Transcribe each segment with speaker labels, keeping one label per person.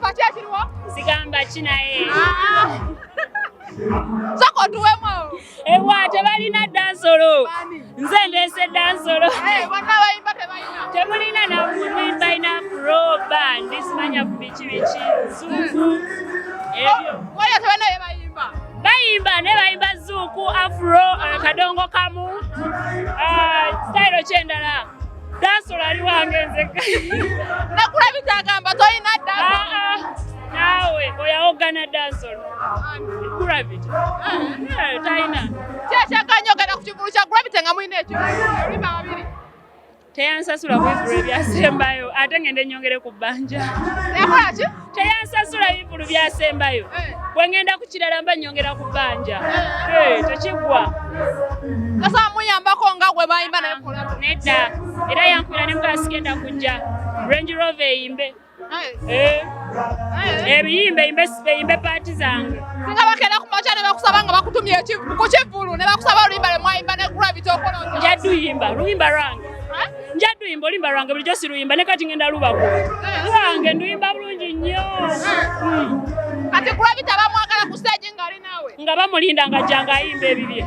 Speaker 1: Kapa kyakiriwo?
Speaker 2: Sigamba kinaye.
Speaker 1: Soko tuwemo.
Speaker 2: Ewa tebalina dansolo. Nze ndese dansolo.
Speaker 1: Bonna bayimba tebalina.
Speaker 2: Temulina na muyimba ina pro band simanya bichi zuku.
Speaker 1: Waya tebana bayimba.
Speaker 2: Bayimba ne bayimba zuku afro kadongo kamu. Style chendala. Dansolo ali wange nze.
Speaker 1: Nakulabita agamba toyina dansolo.
Speaker 2: Nawe oyaogana dansolo. Kurabita. Taina.
Speaker 1: Kyakanyogera ku kivulu kya gravity nga mwine ekyo. Olimba babiri.
Speaker 2: Teyansasula bivulu ebyasembayo ate ngende nyongere ku bbanja.
Speaker 1: Yakola ki?
Speaker 2: Teyansasula bivulu byasembayo. Bwe ngenda ku kirala mba nyongera ku bbanja. Tekigwa.
Speaker 1: Kasa muyambako nga gwe bayimba naye kola.
Speaker 2: Nedda. Era yankubira ne mukasi genda kujja. Range Rover eyimbe. Ebiyimbe paati zange.
Speaker 1: Singa bakera ku macha ne bakusaba nga bakutumye ku kivulu ne bakusaba oluyimba le mwayimba ne gravity okola.
Speaker 2: Njaduyimba luyimba lwange. Njaduyimba oluyimba lwange bulijjo si luyimba ne kati ngenda lubako. Lwange nduyimba bulungi nnyo.
Speaker 1: Kati gravity abamwagala ku stage nga ali naawe.
Speaker 2: Nga bamulinda nga jjanga ayimba ebibye.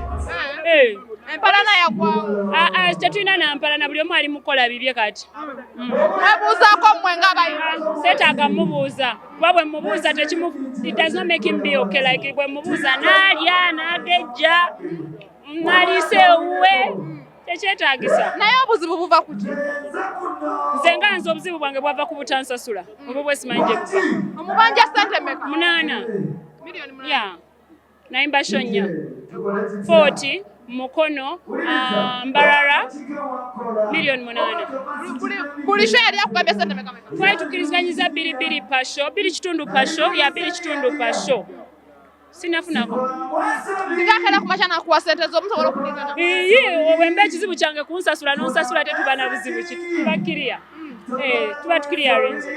Speaker 1: Empalana yagwawo.
Speaker 2: Tetulina nampalana buli omu ali mukola bibye kati.
Speaker 1: Mwebuuzaako mmwe ng'abayimba.
Speaker 2: Seetaaga mubuuza. Kuba bwe mubuuza it does not make him be okay. Like bwe mubuuza n'alya n'agejja n'aliisa ewuwe tekyetaagisa.
Speaker 1: Naye obuzibu buva ku ki?
Speaker 2: Nze nga nze obuzibu bwange bwava ku butansasula. Obwo bwe simanyi gye buva.
Speaker 1: Omubanja ssente mmeka?
Speaker 2: 8.
Speaker 1: Milioni 8.
Speaker 2: Yeah. Nayimba Shonya. 40. Mukono, Mbarara, milioni 8.
Speaker 1: Buli show yali akugambye ssente mmeka?
Speaker 2: Twali tukkirizganyiza biri pasho, biri kitundu pasho, ya biri kitundu pasho. Sinafunako.
Speaker 1: Sigakera ku macha nakuwa ssente z'omusobola okudingana.
Speaker 2: Obwemba ekizibu kyange kunsasula n'onsasula tetuba na buzibu kitu. Tuba kiriya. Tuba tukiriya renze.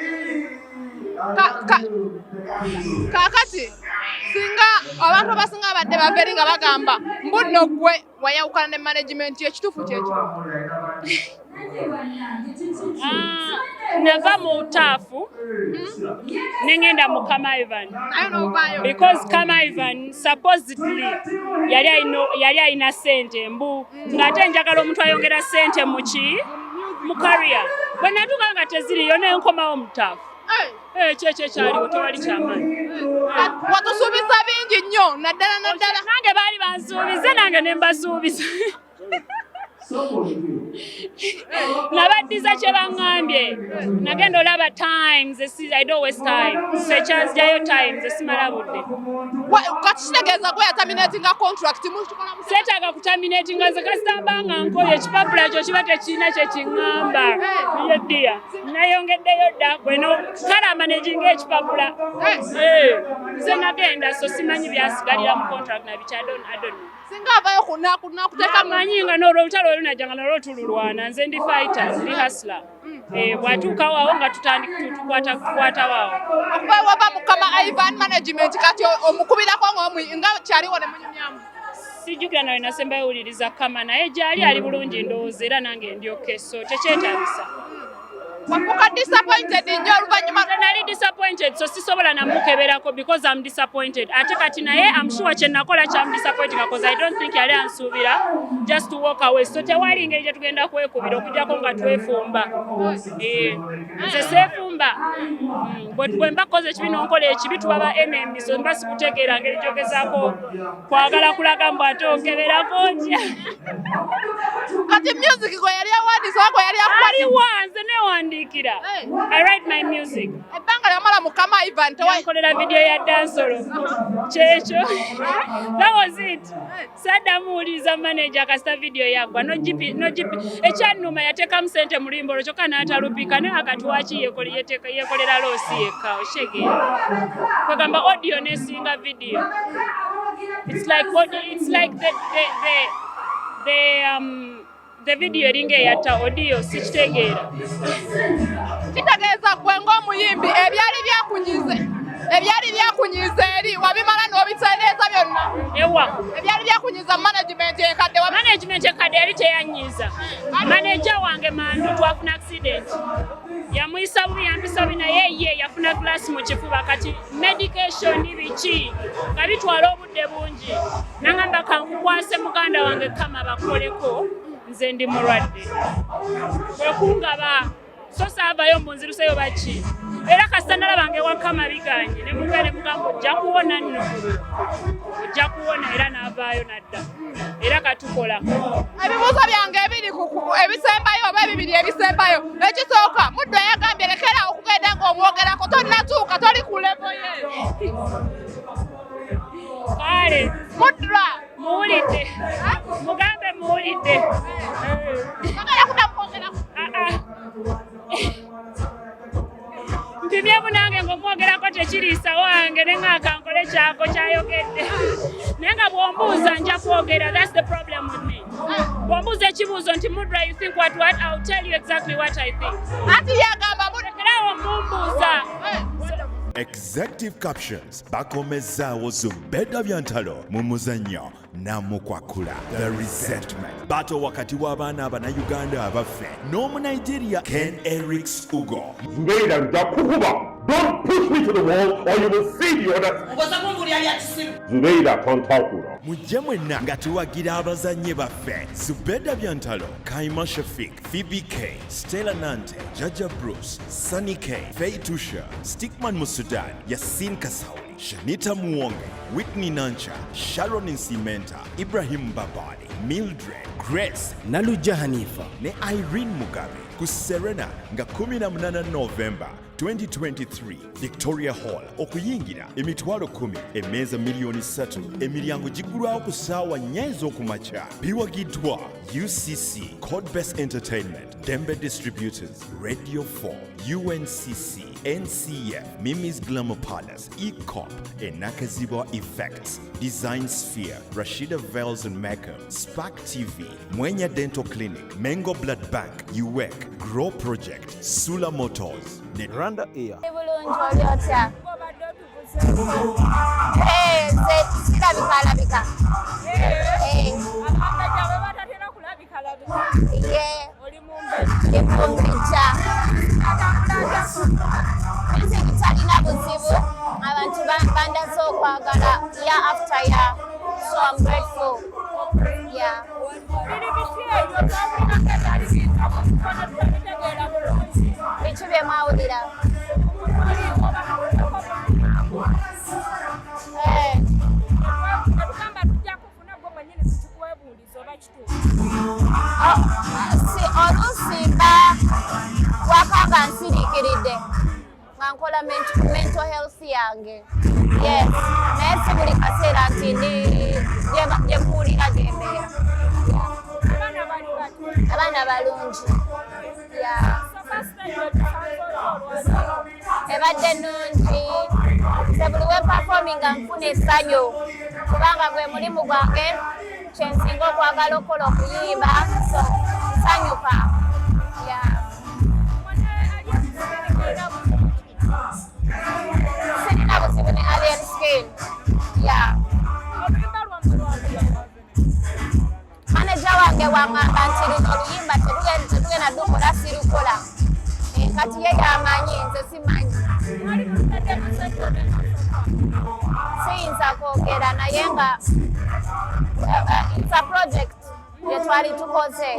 Speaker 2: Kakati
Speaker 1: singa abantu abasinga abadde baveri nga bagamba mbunno gwe wayawukana ne management ekituufu kyeki?
Speaker 2: Nava mu taafu nengenda mu Kama Ivan because Kama Ivan supposedly yali ayina sente mbu ng'ate njagala omuntu ayongera sente mu career bwe natuuka nga teziriyo nenkomawo mu taafu. Kyaliwo tewali kyamaanyi.
Speaker 1: Watusuubiza bingi nnyo naddala.
Speaker 2: Nange baali bansuubize nange ne mbasuubiza. Nabaddiza kye baŋŋambye. Nagenda olaba times, I don't waste time. Searchers jayo times, esimala budde.
Speaker 1: Kati kitegeeza gwe yataminatinga contract mukikola mu
Speaker 2: seetaaga kutaminatinga nze kasita mbanga nkoye ekipapula kyo kiba tekiina kye kiŋŋamba. Yeddiya. Nayongeddeyo dda gweno kala managinga ekipapula. Nze nagenda so simanyi byasigalira mu contract na biki I don't know.
Speaker 1: Singa avayo kunakuteeka
Speaker 2: manyi nga n'olutalo olunajjanga nalwo tululwana nze ndi fighter ndi hustler. Bwatuuka waawo nga tukwata waawo.
Speaker 1: Okuba wava mu Kama Ivan management kati omukubirako nga kyaliwo ne munyumyamu.
Speaker 2: Sijjukira nawe nasembayo wuliriza Kama naye gyali ali bulungi ndowooza era nange ndyoke so tekyetaagisa.
Speaker 1: Wamuka disappointed nnyo oluvannyuma.
Speaker 2: Nali disappointed so sisobola namukeberako because I'm disappointed. Ate kati naye I'm sure kye nakola kyam disappointing because I don't think yali ansuubira just to walk away. So tewali ngeri gye tugenda kwekubira okujjako nga twefumba. Nze seefumba. Bwe mba koze ekibi n'onkola ekibi tuba ba enemy so mba sikutegeera ngeri gyogezaako kwagala kulaga mbu ate onkeberako ntya.
Speaker 1: Kati music gwe yali awandiisa wako yali
Speaker 2: aliwa nze newandiikira. I write my music.
Speaker 1: Ebbanga lyamala mu Kama Ivan
Speaker 2: nkolera video ya dansolo kyekyo. That was it. Saddamu uliza manager kasita video yagwa no GP ekyannuma yateekamu ssente mu luyimbolo kyokka n'atalupika naye akatuwaki yekolera loosi yekka oshegera. Kwegamba audio nesinga video. It's like the video eringa eyatta audio sikitegeera.
Speaker 1: Kitegeeza gwe ng'omuyimbi ebyali byakunyiza eri wabimala n'obitereeza byonna.
Speaker 2: Ewa
Speaker 1: ebyali byakunyiza management ekadde
Speaker 2: yali teyanyiza. Manager wange mandu twafuna accident yamuyisa bubi yambisa bubi naye ye yafuna glass mu kifuba kati medication biki nga bitwala obudde bungi nangamba kankukwase muganda wange kama bakoleko nze ndi mulwadde kwekungaba so saavayo munziruseyo baki era kasita nalabange wakama biganye ne mugende mugamba ojja kuwona nno ojja kuwona era n'avaayo nadda era katukolako
Speaker 1: ebibuuzo byange ebiri ebisembayo oba ebibiri ebisembayo ekisooka muddo yagambye lekera okugenda ng'omwogerako tonnatuuka toli ku levo ye
Speaker 2: kale
Speaker 1: muddwa
Speaker 2: muwulidde mugambe muwulidde
Speaker 1: agala kutamwogerako
Speaker 2: mpimye munange ng'omwogerako tekiriisa wange ne ng'akankole kyako kyayogedde naye nga bw'ombuuza nja kwogera. That's the problem with me. Bw'ombuuza ekibuuzo nti Mudra you think what I'll tell you exactly what I think.
Speaker 1: ati yagamba
Speaker 2: Lekerawo mumbuuza.
Speaker 3: Executive captions bakomezaawo Zubeda Byantalo mu muzannyo Namukwakula The Resentment battle wakati w'abaana abannayuganda abaffe n'omunigeria Ken Eric's Ugo.
Speaker 4: Zubeda njakukuba. Don't push me to the wall or you will see the other. Zubeda tontakula.
Speaker 3: Mujje mwenna nga tuwagira abazannyi baffe Zubeda Byantalo, Kaima Shafik, Phoebe K, Stella Nante, Jaja Bruce, Sunny K, Faye Tusha, Stickman Musudan, Yasin Kasauli, Shanita Muwonge, Whitney Nancha, Sharon Nsimenta, Ibrahim Babadi, Mildred, Grace, Naluja Hanifa, ne Irene Mugabe, ku Serena nga 18 November 2023 Victoria Hall okuyingira emitwalo 10 emmeeza milioni 3 emiryango giggulwawo ku ssaawa 4 ez'okumakya biwagiddwa UCC Codebase Entertainment Dembe Distributors Radio 4 UNCC NCF Mimi's Glamour Palace ECOP Enakazibwa Effects Design Sphere Rashida Veils and Makeup Spark TV Mwenya Dental Clinic Mengo Blood Bank UWEC Grow Project Sula Motors Randa Air.
Speaker 5: So I'm grateful. Yeah. Nkola mental health yange. Yes. Nesi buli kaseera nti ndi mpulira gyembeera. Abaana balungi. Ebadde nnungi. Nze buli we performing nfuna essanyu kubanga gwe mulimu gwange kyensinga okwagala okukola okuyimba. So nsanyuka. Sirina buzibu ne alien scale. Manager wange wangamba nti oluyimba tetugenda dukola sirukola. Kati ye yamanyi nze simanyi. Siyinza kwogera naye nga it's a project yetwali tukoze.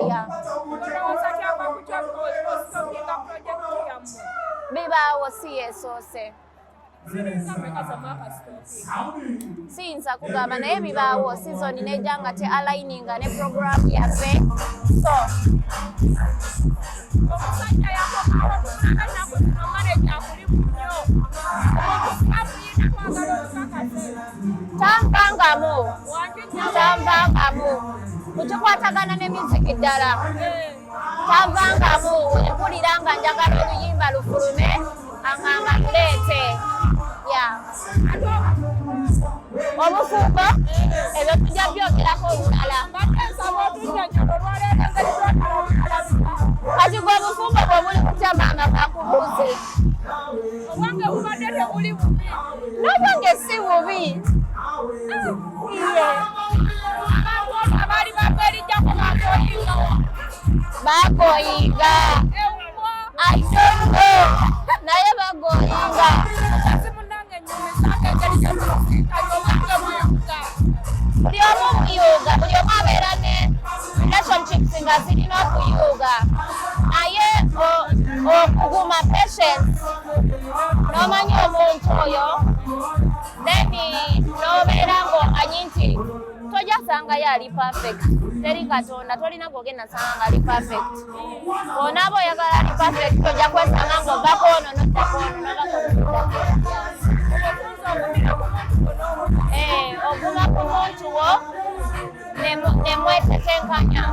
Speaker 5: Bibaawo si yesoose. Siyinza kugamba naye bibaawo season nejja nga te aligninga ne program yaffe. So tanvangamu kukikwatagana ne music ddala. Tanvangamu mpulira nga njagala oluyimba lufulume angamba tuleete. Obufumbo ebyo tujja byogerako olulala. Kati gwe obufumbo bw'obuli kutya maama bwakubuuze. N'obwange si bubi. Bakoyiga. I don't know. naye bagoyinga buli omu muyuga buli omu abeera ne relationships nga zirina okuyuga naye okuguma patience n'omanya omuntu oyo then n'obeera ng'omanyi nti tojja sangayo ali perfect teri katonda tolina gwogenda sanga nga ali perfect onaaba oyagala ali perfect tojja kwesanga ng'ovako ono nottako ono oguma ku muntu wo nemwetetenkanya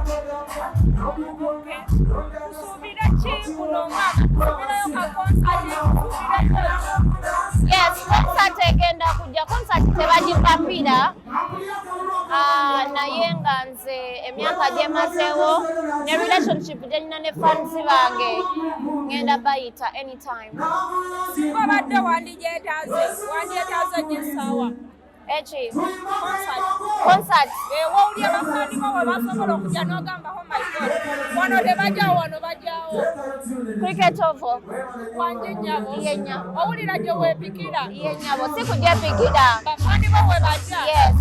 Speaker 5: yes concert egenda kujja concert tebagipapira naye nga nze emyaka gyemazeewo ne relationship gyenina ne fans bange ngenda bayita anytime
Speaker 6: obadde wandyetaaze gyesaawa
Speaker 5: eki concert
Speaker 6: wowulya bafani bo we basobola okujja n'ogamba oh my god wano tebajjawo wano bajjawo
Speaker 5: cricket ovo
Speaker 6: wanje nnyabo
Speaker 5: yenyabo
Speaker 6: owulira gye weepikira
Speaker 5: yenyabo si kugyepikira
Speaker 6: bafani bo we bajja
Speaker 5: yes